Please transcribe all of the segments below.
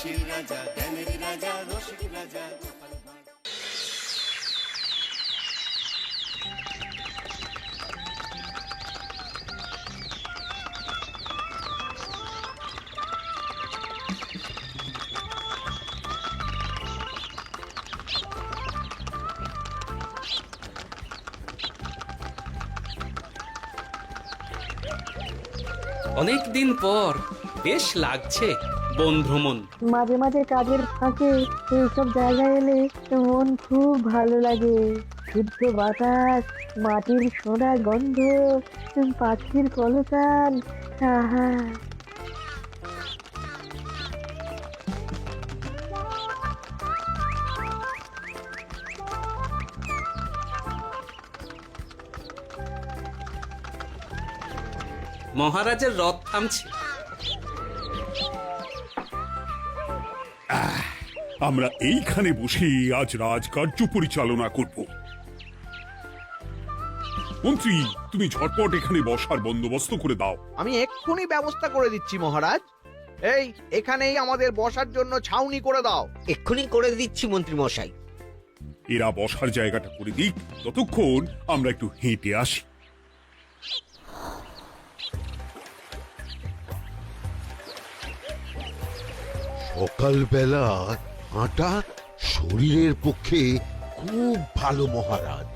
হাসির রাজা, জ্ঞানের রাজা, রসিক রাজা গোপাল ভাঁড়। অনেক দিন পর বেশ লাগছে বন ভ্রমণ। মাঝে মাঝে কাজের ফাঁকে এইসব জায়গায় এলে মন খুব ভালো লাগে। শুদ্ধ বাতাস, মাটির সোনা গন্ধ, পাখির কলতান, আহা। মহারাজের রথ থামছে। আমরা এইখানে বসে আজ রাজকার্য পরিচালনা করব। মন্ত্রী, তুমি ঝটপট এখানে বসার বন্দোবস্ত করে দাও। আমি এক্ষুনি ব্যবস্থা করে দিচ্ছি মহারাজ। এই এখানেই আমাদের বসার জন্য ছাউনি করে দাও। এক্ষুনি করে দিচ্ছি মন্ত্রী মশাই। এরা বসার জায়গাটা করে দিক, ততক্ষণ আমরা একটু হেঁটে আসি। সকালবেলা হাঁটা শরীরের পক্ষে খুব ভালো মহারাজ।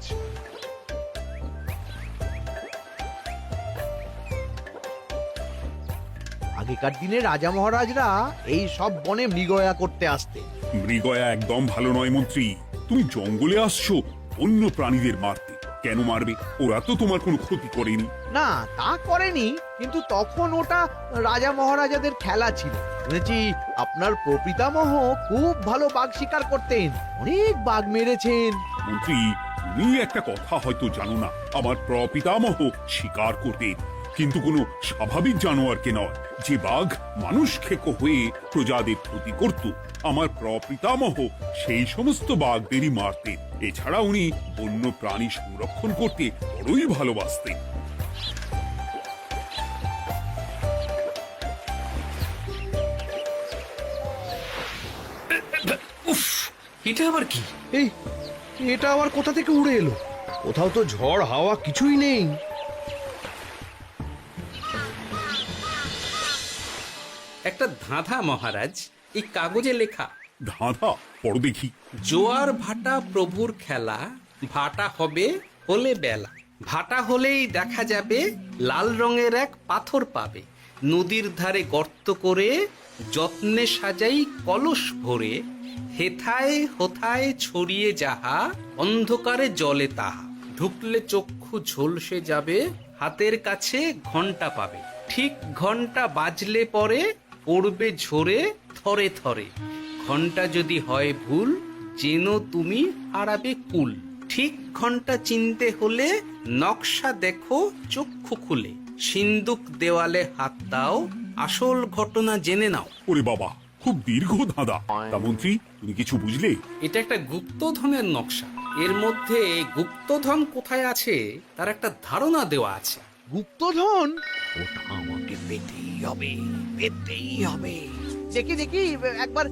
আগেকার দিনে রাজা মহারাজরা এই সব বনে মৃগয়া করতে আসতেন। মৃগয়া একদম ভালো নয় মন্ত্রী। তুমি জঙ্গলে আসছো অন্য প্রাণীদের মারতে। কেন মারবে? ওরা তো তোমার কোনো ক্ষতি করেনি। না, তা করেনি, কিন্তু তখন ওটা রাজা মহারাজাদের খেলা ছিল। শুনেছি আপনার প্রপিতামহ খুব ভালো বাঘ শিকার করতেন, অনেক বাঘ মেরেছেন। মন্ত্রী, তুমি একটা কথা হয়তো জানো না। আমার প্রপিতামহ শিকার করতেন, কিন্তু কোনো স্বাভাবিক জানোয়ারকে নয়। যে বাঘ মানুষ খেকো হয়ে প্রজাদের ক্ষতি করত, আমার প্রপিতামহ সেই সমস্ত বাঘদেরই মারতেন। এছাড়া উনি বন্য প্রাণী সংরক্ষণ করতে বড়ই ভালোবাসতেন। উফ, এটা আবার কি? এই এটা আবার কোথা থেকে উড়ে এলো? কোথাও তো ঝড় হাওয়া কিছুই নেই। একটা ধাঁধা মহারাজ, এই কাগজে লেখা। ধাঁধা পড়ো দেখি। জোয়ার ভাটা প্রভুর খেলা, ভাটা হবে হলে বেলা। ভাটা হলেই দেখা যাবে লাল রঙের এক পাথর পাবে। নদীর ধারে গর্ত করে যত্নে সাজাই কলস ভরে। হেথায় হোথায় ছড়িয়ে যাহা, অন্ধকারে জলে তাহা। ঢুকলে চক্ষু ঝলসে যাবে, হাতের কাছে ঘন্টা পাবে। ঠিক ঘন্টা বাজলে পরে পড়বে ঝরে থরে থরে। ঘন্টা যদি হয় ভুল, যেন তুমি হারাবে কুল। ঠিক ঘন্টা চিনতে হলে নকশা দেখো চক্ষু খুলে। সিন্দুক দেওয়ালে হাত দাও, আসল ঘটনা জেনে নাও। ওরে বাবা, খুব দীর্ঘ ধাঁধা। তা মন্ত্রী, তুমি কিছু বুঝলে? এটা একটা গুপ্তধনের নকশা। এর মধ্যে গুপ্তধন কোথায় আছে তার একটা ধারণা দেওয়া আছে। গুপ্তধন? ওটা আমাকে পেতেই হবে, পেতেই হবে। দেখি দেখি, একবার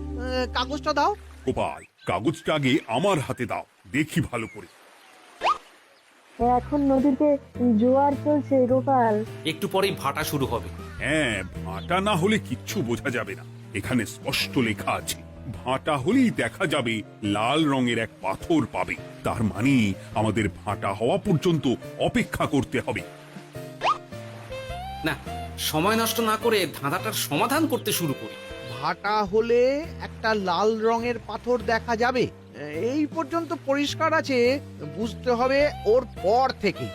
কাগজটা দাও। গোপাল, কাগজটা আগে আমার হাতে দাও, দেখি ভালো করে। এখন নদীতে জোয়ার চলছে গোপাল। একটু পরেই ভাটা শুরু হবে। হ্যাঁ, ভাটা না হলে কিচ্ছু বোঝা যাবে না। এখানে স্পষ্ট লেখা আছে, ভাটা হলেই দেখা যাবে লাল রঙের এক পাথর পাবে। তার মানে আমাদের ভাটা হওয়া পর্যন্ত অপেক্ষা করতে হবে। না, সময় নষ্ট না করে ধাঁধাটার সমাধান করতে শুরু করি। ভাটা হলে একটা লাল রঙের পাথর দেখা যাবে, এই পর্যন্ত পরিষ্কার আছে। বুঝতে হবে ওর পর থেকে।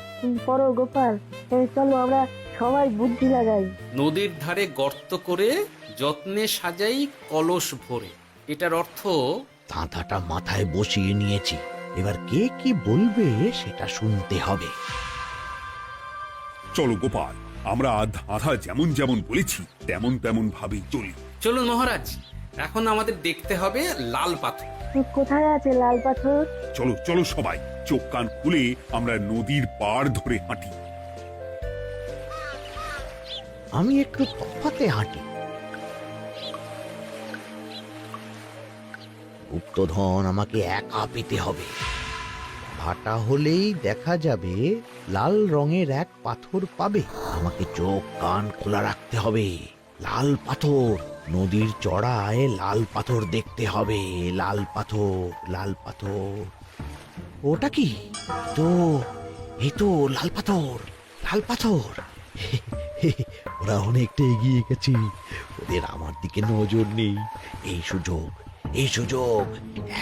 পড়ো গোপাল, চলো আমরা সবাই বুদ্ধি লাগাই। নদীর ধারে গর্ত করে যত্নে সাজাই কলস ভরে। এটার অর্থ, ধাঁধাটা মাথায় বসিয়ে নিয়েছি, এবার কে কি বলবে সেটা শুনতে হবে। চলো গোপাল, আমরা ধাঁধা যেমন যেমন বলেছি তেমন তেমন ভাবেই চলি। চলুন মহারাজ, এখন আমাদের দেখতে হবে লাল পাথর। কোথায় আছে লাল পাথর? চলো চলো সবাই, চোখ কান খুলে আমরা নদীর পাড় ধরে হাঁটি। আমি একটু তফাতে হাঁটি। গুপ্তধন আমাকে একা পেতে হবে। ভাটা হলেই দেখা যাবে লাল রঙের এক পাথর পাবে। আমাকে চোখ কান খোলা রাখতে হবে। লাল পাথর, নদীর চড়ায় লাল পাথর দেখতে হবে। লাল পাথর, লাল পাথর। ওটা কি? তো এই তো লাল পাথর, লাল পাথর। ওরা অনেকটা এগিয়ে গেছে, ওদের আমার দিকে নজর নেই। এই সুযোগ, এই সুযোগ,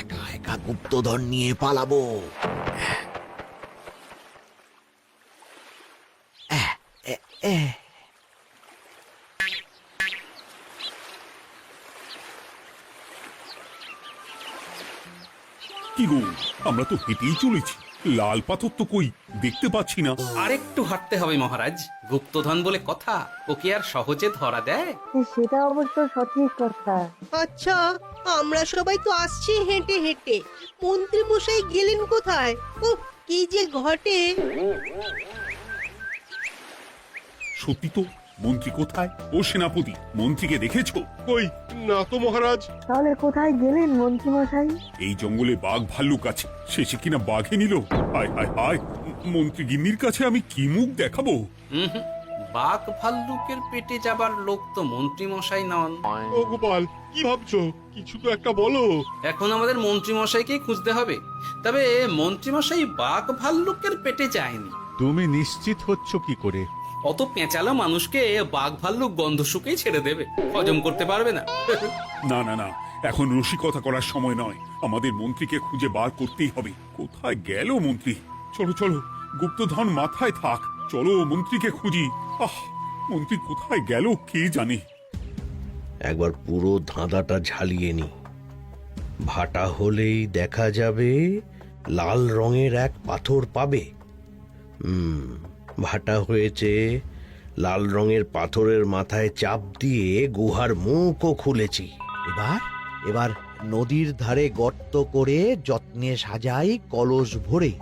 একা একা গুপ্তধন নিয়ে পালাবো। কি গো, আমরা তো হেঁটেই চলেছি, লাল পাথর তো কই দেখতে পাচ্ছি না। আরেকটু হাঁটতে হবে মহারাজ, গুপ্তধন বলে কথা, ওকে আর সহজে ধরা দেয়? সেটা অবশ্য সঠিক কথা। আচ্ছা, আমরা সবাই তো আসছি হেঁটে হেঁটে, মন্ত্রী মশাই গেলেন কোথায়? ও কি যে ঘটে! সত্যি তো, মন্ত্রী কোথায়? ও সেনাপতি, মন্ত্রীকে দেখেছো? কই না তো মহারাজ। তাহলে কোথায় গেলেন মন্ত্রী মশাই? এই জঙ্গলে বাঘ ভাল্লুক আছে, শেষে কিনা বাঘে নিল। হায় হায় হায়, মন্ত্রী গিন্নির কাছে আমি কি মুখ দেখাবো? হুম, বাঘ ভাল্লুকের পেটে যাবার লোক তো মন্ত্রী মশাই নন। ও গোপাল, কি ভাবছো? কিছু তো একটা বলো। এখন আমাদের মন্ত্রী মশাইকেই খুঁজতে হবে। তবে মন্ত্রী মশাই বাঘ ভাল্লুকের পেটে যায়নি। তুমি নিশ্চিত হচ্ছ কি করে? অত পেঁচালো মানুষকে বাঘ ভাল্লুক গন্ধ শুকেই ছেড়ে দেবে, হজম করতে পারবে না। না না না, এখন রসিকতা করার সময় নয়, আমাদের মন্ত্রীকে খুঁজে বার করতেই হবে। কোথায় গেল মন্ত্রী? চলো চলো, গুপ্তধন মাথায় থাক, চলো মন্ত্রীকে খুঁজি। আহ, মন্ত্রী কোথায় গেল কে জানে। একবার পুরো ধাঁধাটা ঝালিয়ে নি। ভাটা হলেই দেখা যাবে লাল রঙের এক পাথর পাবে। ভাটা হয়েছে, লাল রঙের পাথরের মাথায় চাপ দিয়ে গুহার মুখও খুলেছি। এবার এবার নদীর ধারে গর্ত করে যত্নে সাজাই কলস ভরে।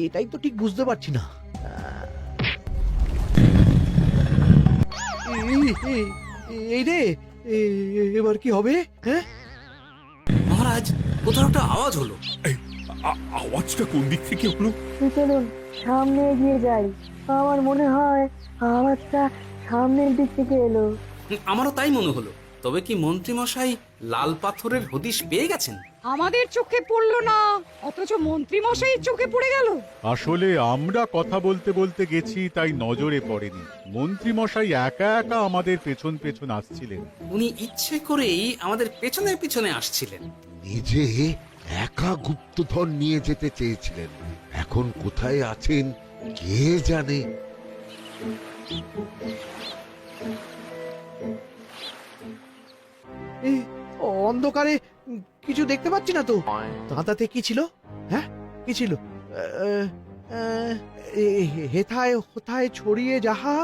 এটাই তো ঠিক বুঝতে পারছি না। এই রে, এবার কি হবে? হ্যাঁ মহারাজ, কোথাও একটা আওয়াজ হলো। এই, আওয়াজটা কোন দিক থেকে হলো? চলুন সামনে এগিয়ে যাই। আমার মনে হয় আওয়াজটা সামনের দিক থেকে এলো। আমারও তাই মনে হলো। তবে কি মন্ত্রী মশাই লাল পাথরের হদিশ পেয়ে গেছেন? আমাদের চোখে পড়লো না, অথচ মন্ত্রী মশাইয়ের চোখে পড়ে গেল। আসলে আমরা কথা বলতে বলতে গেছি, তাই নজরে পড়েনি। মন্ত্রী মশাই একা একা আমাদের পেছন পেছন আসছিলেন। উনি ইচ্ছে করেই আমাদের পেছনে পেছনে আসছিলেন। নিজে একা গুপ্তধন নিয়ে যেতে চেয়েছিলেন, এখন কোথায় আছেন কে জানে। এই অন্ধকারে কিছু দেখতে পাচ্ছি না তো। দাঁতাতে কি ছিল? হ্যাঁ, কি ছিল? হেথায় হোথায় ছড়িয়ে যাহা,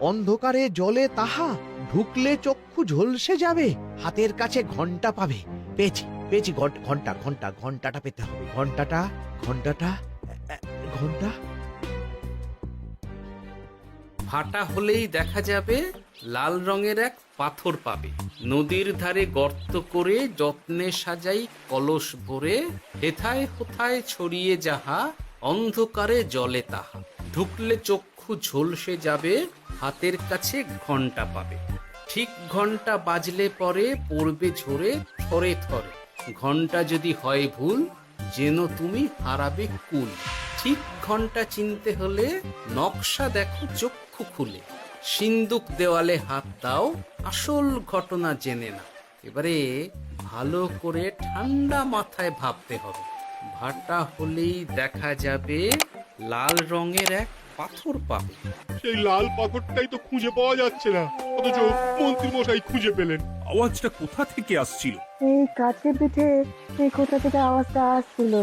অন্ধকারে জলে তাহা, ঢুকলে চক্ষু ঝলসে যাবে, হাতের কাছে ঘন্টা পাবে। পেয়েছি পেয়েছি, ঘন্টা ঘন্টা ঘন্টাটা পেতে হবে। ঘন্টাটা ঘন্টাটা ঘন্টা। ভাটা হলেই দেখা যাবে লাল রঙের এক পাথর পাবে। নদীর ধারে গর্ত করে যত্নে সাজাই কলস ভরে, হেথায় হোথায় ছড়িয়ে যাহা, অন্ধকারে জলে তাহা, ঢুকলে চক্ষু ঝলসে যাবে, হাতের কাছে ঘন্টা পাবে। ঠিক ঘন্টা বাজলে পরে পড়বে ঝরে থরে থরে, ঘন্টা যদি হয় ভুল যেন তুমি হারাবে কুল। ঠিক ঘন্টা চিনতে হলে নকশা দেখো চক্ষু খুলে, সিন্দুক দেওয়ালে হাত দাও, আসল ঘটনা জেনে না। এবারে ভালো করে ঠান্ডা মাথায় ভাবতে হবে। ভাটা হলেই দেখা যাবে লাল রঙের এক পাথর পাবে। সেই লাল পাথরটাই তো খুঁজে পাওয়া যাচ্ছে না, অথচ মন্ত্রী মশাই খুঁজে পেলেন। আওয়াজটা কোথা থেকে আসছিল? এই কাছে পিঠে এই কোথা থেকে আওয়াজটা আসছিল।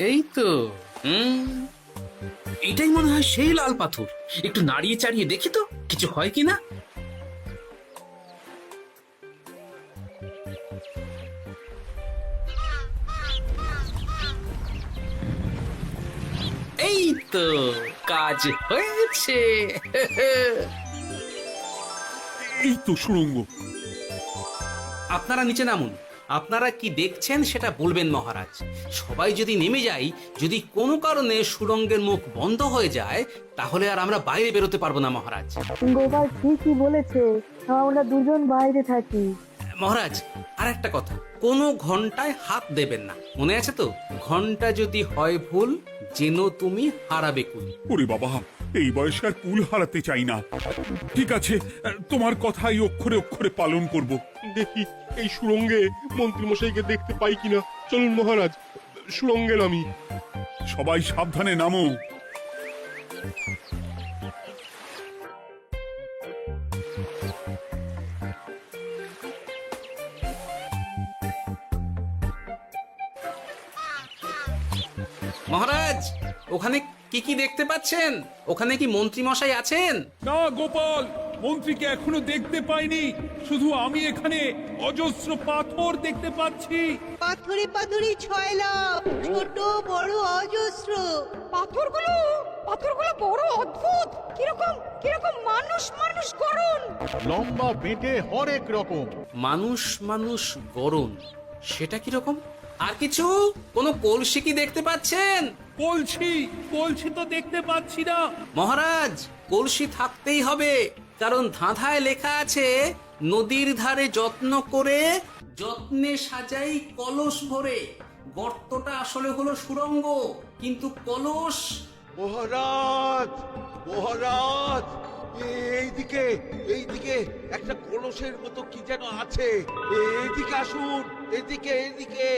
এই তো, এটাই মনে হয় সেই লাল পাথর। একটু নাড়িয়ে চাড়িয়ে দেখি তো কিছু হয় কিনা। এই তো, কাজ হয়েছে। এই তো সুড়ঙ্গ। আপনারা নিচে নামুন। আপনারা কি দেখছেন সেটা বলবেন মহারাজ। সবাই যদি নেমে যাই, যদি কোনো কারণে সুড়ঙ্গের মুখ বন্ধ হয়ে যায়, তাহলে আর আমরা বাইরে বেরোতে পারবো না মহারাজ। গোপাল ঠিকই বলেছে, আমরা দুজন বাইরে থাকি। মহারাজ, আর একটা কথা, কোনো ঘন্টায় হাত দেবেন না, মনে আছে তো? ঘন্টা যদি হয় ভুল, যেন তুমি হারাবে কুল। ওরে বাবা, এই বয়সে আর কুল হারাতে চাই না। ঠিক আছে, তোমার কথাই অক্ষরে অক্ষরে পালন করব। দেখি এই সুরঙ্গে মন্ত্রী মশাইকে দেখতে পাই কিনা। চলুন মহারাজ, সুরঙ্গে নামি। সবাই সাবধানে নামো। মহারাজ, ওখানে কি কি দেখতে পাচ্ছেন? ওখানে কি মন্ত্রী মশাই আছেন? না গোপাল, মন্ত্রীকে এখনো দেখতে পাইনি। শুধু আমি এখানে অজস্র পাথর দেখতে পাচ্ছি। পাথরে পাথরে ছয়লা, ছোট বড় অজস্র। পাথরগুলো বড় অদ্ভুত, কিরকম কিরকম মানুষ মানুষ গড়ন। লম্বা বেঁটে হরেক রকম। মানুষ মানুষ গরম, সেটা কিরকম? আর কিছু? কোনো কলসি কি দেখতে পাচ্ছেন? কলসি তো দেখতে পাচ্ছি না। মহারাজ, কলসি থাকতেই হবে, কারণ ধাঁধায় লেখা আছে, নদীর ধারে যত্ন করে যত্নে সাজাই কলস ভরে। গর্তটা আসলে হলো সুড়ঙ্গ, কিন্তু কলস। মহারাজ, মহারাজ, এইদিকে এইদিকে একটা কলসের মতো কি যেন আছে। এইদিকে আসুন, এদিকে এদিকে।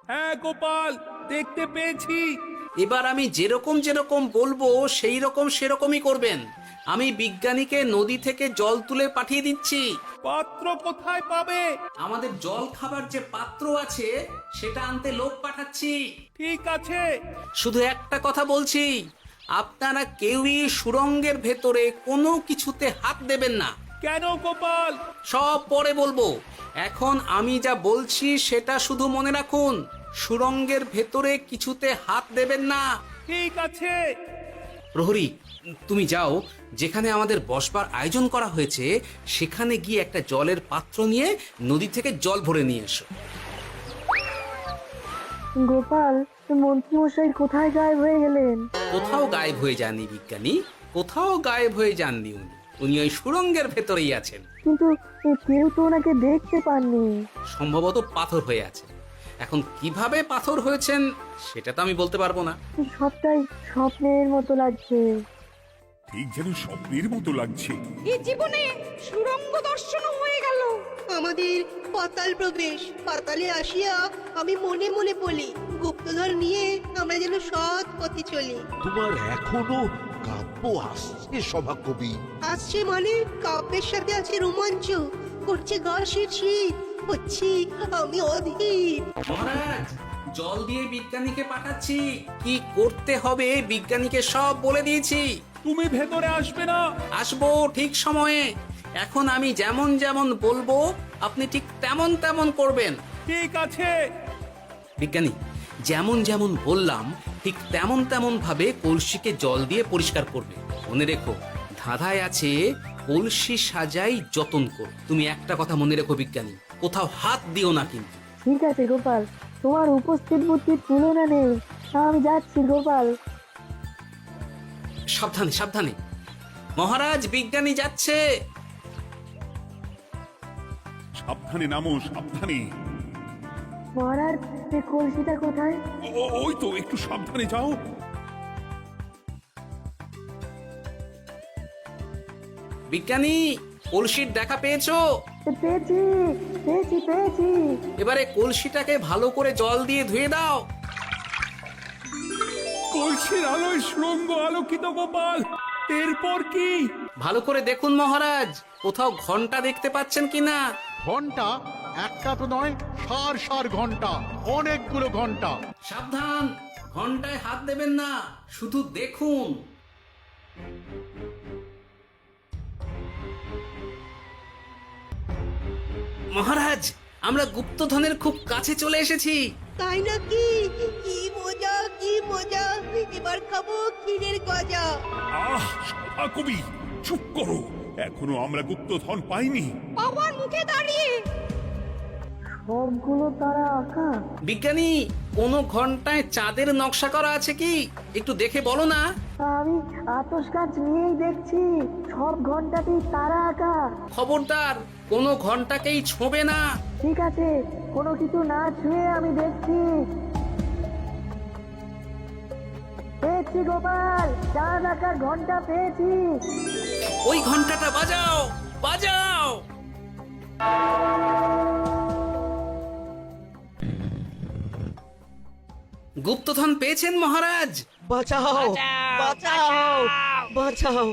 হ্যাঁ গোপাল, দেখতে পেয়েছি। এবার আমি যেরকম যেরকম বলবো সেই রকম সেরকমই করবেন। আমি বিজ্ঞানীকে নদী থেকে জল তুলে পাঠিয়ে দিচ্ছি। পাত্র কোথায় পাবে? আমাদের জল খাবার যে পাত্র আছে সেটা আনতে লোক পাঠাচ্ছি। ঠিক আছে। শুধু একটা কথা বলছি, আপনারা কেউই সুড়ঙ্গের ভেতরে কোনো কিছুতে হাত দেবেন না। কেন গোপাল? সব পরে বলবো, এখন আমি যা বলছি সেটা শুধু মনে রাখুন। সুড়ঙ্গের ভেতরে কিছুতে হাত দেবেন না। ঠিক আছে। প্রহরী, তুমি যাও, যেখানে আমাদের বসবার আয়োজন করা হয়েছে সেখানে গিয়ে একটা জলের পাত্র নিয়ে নদী থেকে জল ভরে নিয়ে এসো। গোপাল, মন্ত্রী মশাই কোথায় গায়েব হয়ে গেলেন? কোথাও গায়েব হয়ে যাননি বিজ্ঞানী, কোথাও গায়েব হয়ে যাননি উনি। উনি ওই সুড়ঙ্গের ভেতরেই আছেন। কিন্তু কেউ তো ওনাকে দেখতে পাননি। সম্ভবত পাথর হয়ে আছে। এখন কিভাবে পাথর হয়েছেন সেটা তো আমি বলতে পারবো না। সবটাই স্বপ্নের মতো লাগছে। ঠিক যেন স্বপ্নের মতো লাগছে। এই জীবনে সুরঙ্গ দর্শন হয়ে গেল। আমাদের পাতাল প্রবেশ। পাতালে আসিয়া আমি মনে মনে বলি, গুপ্তধন নিয়ে আমরা যেন সৎ পথে চলি। তোমার এখনো কাব্য আসছে সভাকবি? আসছে মানে কাব্যের সাথে আছে রোমাঞ্চ, করছে গা শীত, হচ্ছি আমি অধীর। মহারাজ, জল দিয়ে বিজ্ঞানীকে পাঠাচ্ছি। কি করতে হবে বিজ্ঞানীকে সব বলে দিয়েছি। তুমি ভেতরে আসবে না? আসবো ঠিক সময়ে। এখন আমি যেমন যেমন বলবো আপনি ঠিক তেমন তেমন করবেন। ঠিক আছে। বিজ্ঞানী, যেমন যেমন বললাম ঠিক তেমন তেমন ভাবে কলসিকে জল দিয়ে পরিষ্কার করবে। মনে রেখো, ধাঁধায় আছে কলসি সাজাই যতন কর। তুমি একটা কথা মনে রেখো বিজ্ঞানী, কোথাও হাত দিও না কিন্তু। ঠিক আছে গোপাল, তোমার উপস্থিত বুদ্ধির তুলনা নেই। আমি যাচ্ছি গোপাল। সাবধানে সাবধানে। মহারাজ, বিজ্ঞানী যাচ্ছে। সাবধানে নামো, সাবধানে। মহারাজ, এই কলসিটা কোথায়? ওই তো, একটু সাবধানে যাও। বিজ্ঞানী, কলসির দেখা পেয়েছো? পেয়েছি পেয়েছি পেয়েছি। এবারে কলসিটাকে ভালো করে জল দিয়ে ধুয়ে দাও। কলসির আলোয় সুড়ঙ্গ আলোকিত গোপাল। এরপর কি? ভালো করে দেখুন মহারাজ, কোথাও ঘন্টা দেখতে পাচ্ছেন কিনা। ঘন্টা? একটা তো নয়, সার সার ঘন্টা, অনেকগুলো ঘন্টা। সাবধান, ঘন্টায় হাত দেবেন না, শুধু দেখুন। মহারাজ, আমরা গুপ্তধনের খুব কাছে চলে এসেছি। তাই নাকি? কি মজা, কি এবার খাবো ক্ষীরের গজা। আহ সভা কবি, চুপ করো। এখনো আমরা গুপ্তধন পাইনি। বাবার মুখে দাঁড়িয়ে সবগুলো তারা আঁকা। বিজ্ঞানী, কোনো ঘন্টায় চাঁদের নকশা করা আছে কি? একটু দেখে বলো না। আমি আতস কাজ নিয়েই দেখছি, সব ঘন্টাতেই তারা আঁকা। খবরদার, কোনো ঘন্টাকেই ছোঁবে না। ঠিক আছে, কোনো কিছু না ছুঁয়ে আমি দেখছি। পেয়েছি গোপাল, চাঁদ আঁকার ঘন্টা পেয়েছি। ওই ঘন্টাটা বাজাও, বাজাও। গুপ্তধন পেয়েছেন মহারাজ? বাঁচাও, বাঁচাও, বাঁচাও।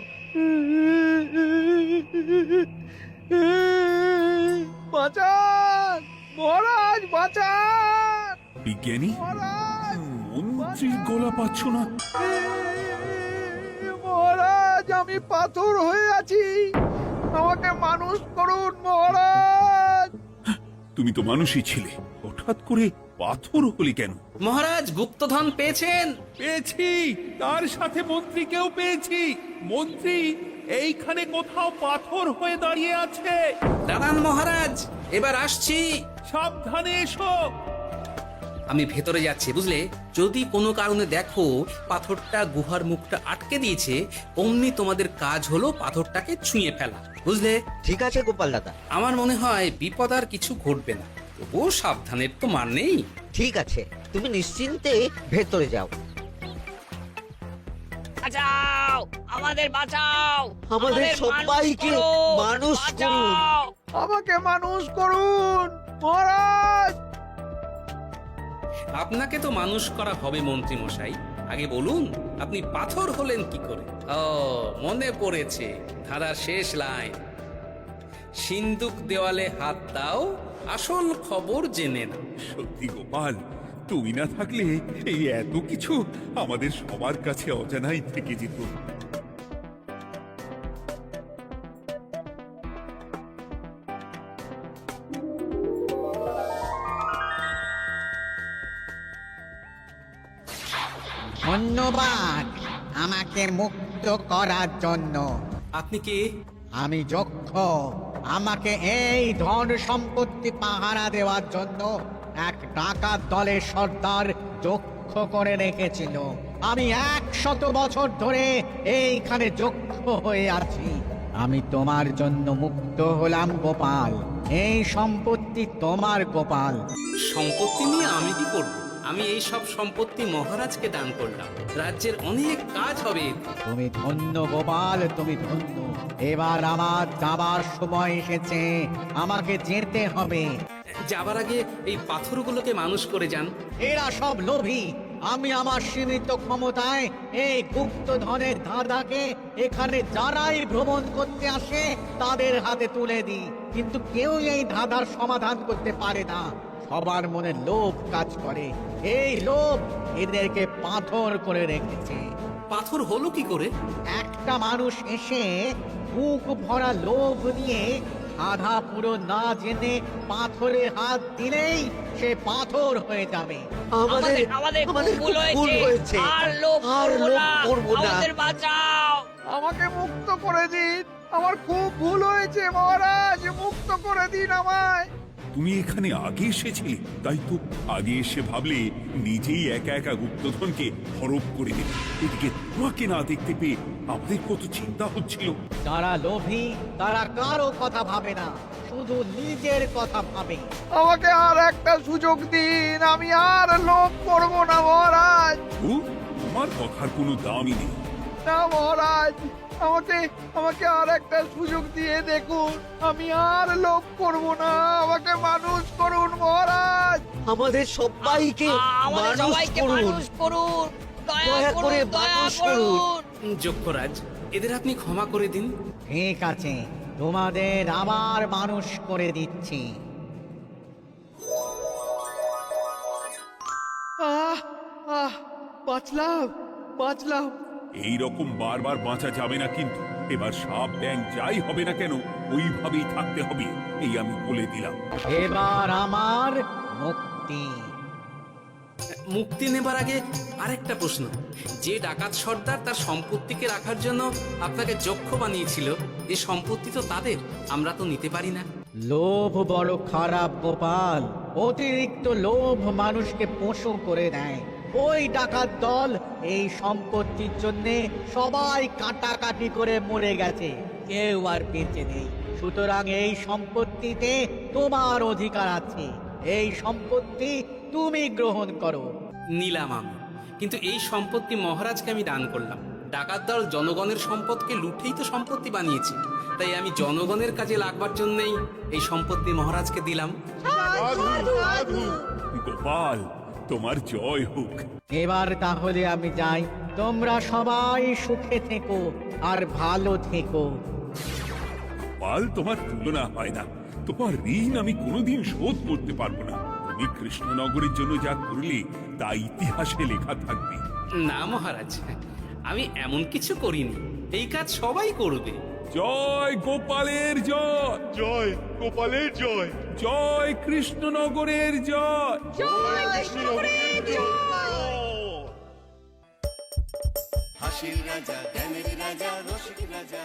বাঁচান মহারাজ, বাঁচান বিজ্ঞানী, মহারাজ। মন্ত্রীর গলা পাচ্ছ না? মহারাজ, আমি পাথর হয়ে আছি, আমাকে মানুষ করুন মহারাজ। তুমি তো মানুষই ছিলে, হঠাৎ করে পাথর হলি কেন? মহারাজ, গুপ্তধন পেয়েছেন? পেয়েছি, তার সাথে মন্ত্রীকেও পেয়েছি। মন্ত্রী এইখানে কোথাও পাথর হয়ে দাঁড়িয়ে আছে। দাঁড়ান মহারাজ, এবার আসছি। সাবধানে এসো। আমি ভেতরে যাচ্ছি, বুঝলে? যদি কোনো কারণে দেখো পাথরটা গুহার মুখটা আটকে দিয়েছে, অমনি তোমাদের কাজ হলো পাথরটাকে ছুঁয়ে ফেলা, বুঝলে? ঠিক আছে গোপাল দাদা। আমার মনে হয় বিপদ আর কিছু ঘটবে না, তবুও সাবধানের তো মান নেই। ঠিক আছে, তুমি নিশ্চিন্তে ভেতরে যাও। বাঁচাও, আমাদের বাঁচাও, আমাদের সবাইকে মানুষ করুন, আমাকে মানুষ করুন মহারাজ। আপনাকে তো মানুষ করা হবে মন্ত্রী মশাই। আগে বলুন, আপনি পাথর হলেন কি করে? ও, মনে পড়েছে, ধারার শেষ লাইন। সিন্দুক দেওয়ালে হাত দাও, আসল খবর জেনে না। সত্যি গোপাল, তুমি না থাকলে এই এত কিছু আমাদের সবার কাছে অজানাই থেকে যেত। ধন্যবাদ আমাকে মুক্ত করার জন্য। আপনি কে? আমি যক্ষ। আমাকে এই ধন সম্পত্তি পাহারা দেওয়ার জন্য এক ডাকাত দলের সর্দার যক্ষ করে রেখেছিল। আমি 100 বছর ধরে এইখানে যক্ষ হয়ে আছি। আমি তোমার জন্য মুক্ত হলাম গোপাল। এই সম্পত্তি তোমার গোপাল। সম্পত্তি নিয়ে আমি কি করব? আমি এই সব সম্পত্তি মহারাজকে দান করলাম, রাজ্যের অনেক কাজ হবে। তুমি ধন্য গোপাল, তুমি ধন্য। এবার আমার যাবার সময় এসেছে, আমাকে যেতে হবে। যাবার আগে এই পাথরগুলোকে মানুষ করে যান। এরা সব লোভী। আমি আমার সীমিত ক্ষমতায় এই গুপ্তধনের ধাঁধাকে এখানে যারাই ভ্রমণ করতে আসে তাদের হাতে তুলে দিই, কিন্তু কেউ এই ধাঁধার সমাধান করতে পারে না। সবার মনে লোভ কাজ করে, এই লোভ এদেরকে পাথর করে রেখেছে। পাথর হলো কি করে? একটা মানুষ এসে বুক ভরা লোভ নিয়ে আধা পুরো না জেনে পাথরে হাত দিলেই সে পাথর হয়ে যাবে। আমাদের ভুল হয়েছে, আর লোভ করবো না, আমাদের বাঁচাও। আমাকে মুক্ত করে দিন, আমার খুব ভুল হয়েছে মহারাজ, মুক্ত করে দিন আমায়। তুমি এখানে আগে এসেছিলে, তাই তো আগে এসে ভাবলে নিজেই একা একা গুপ্তধনকে হরপ করে দেবে। এদিকে তোমাকে না দেখতে পেয়ে আমাদের কত চিন্তা হচ্ছিল। যারা লোভী তারা কারো কথা ভাবে না, শুধু নিজের কথা ভাবে। আমাকে আর একটা সুযোগ দিন, আমি আর লোভ করব না মহারাজ। ও, তোমার কথার কোনো দামই নেই। না মহারাজ, আমাকে আর একটা সুযোগ দিয়ে দেখুন, আমি আর লোভ করব না, আমাকে মানুষ করুন মহারাজ। আমাদের সবাইকে মানুষ করুন, দয়া করে মানুষ করুন। যক্ষরাজ, এদের আপনি ক্ষমা করে দিন। ঠিক আছে, তোমাদের আবার মানুষ করে দিচ্ছি। বাঁচলাম। এই রকম বারবার বাঁচা যাবে না, কিন্তু এবার সাপ ব্যাং যাই হবে না কেন ওইভাবেই থাকতে হবে, এই আমি বলে দিলাম। এবার আমার মুক্তি। মুক্তি নেবার আগে আরেকটা প্রশ্ন, যে ডাকাত সর্দার তার সম্পত্তিকে রাখার জন্য আপনাকে যক্ষ বানিয়েছিল, এই সম্পত্তি তো তাদের, আমরা তো নিতে পারি না। লোভ বড় খারাপ গোপাল, অতিরিক্ত লোভ মানুষকে পশু করে দেয়। ওই ডাকাত দল এই সম্পত্তির জন্য সবাই কাটাকাটি করে মরে গেছে, কেউ আর বেঁচে নেই। সুতরাং এই সম্পত্তিতে তোমার অধিকার আছে, এই সম্পত্তি তুমি গ্রহণ করো। নিলাম আমি, কিন্তু এই সম্পত্তি মহারাজকে আমি দান করলাম। ডাকাত দল জনগণের সম্পদকে লুঠেই তো সম্পত্তি বানিয়েছে, তাই আমি জনগণের কাজে লাগবার জন্যই এই সম্পত্তি মহারাজকে দিলাম। গোপাল, তোমার জয় হোক। এবার তাহলে আমি যাই, তোমরা সবাই সুখে থেকো আর ভালো থেকো। গোপাল, তোমার তুলনা হয় না। তোমার ঋণ আমি কোনোদিন শোধ করতে পারবো না। তুমি কৃষ্ণনগরের জন্য যা করলে তা ইতিহাসে লেখা থাকবে। না মহারাজ, আমি এমন কিছু করিনি, এই কাজ সবাই করবে। জয় গোপালের জয়, জয় গোপালের জয়, জয় কৃষ্ণনগরের জয়। হাসির রাজা জ্ঞানের রাজা রসিক রাজা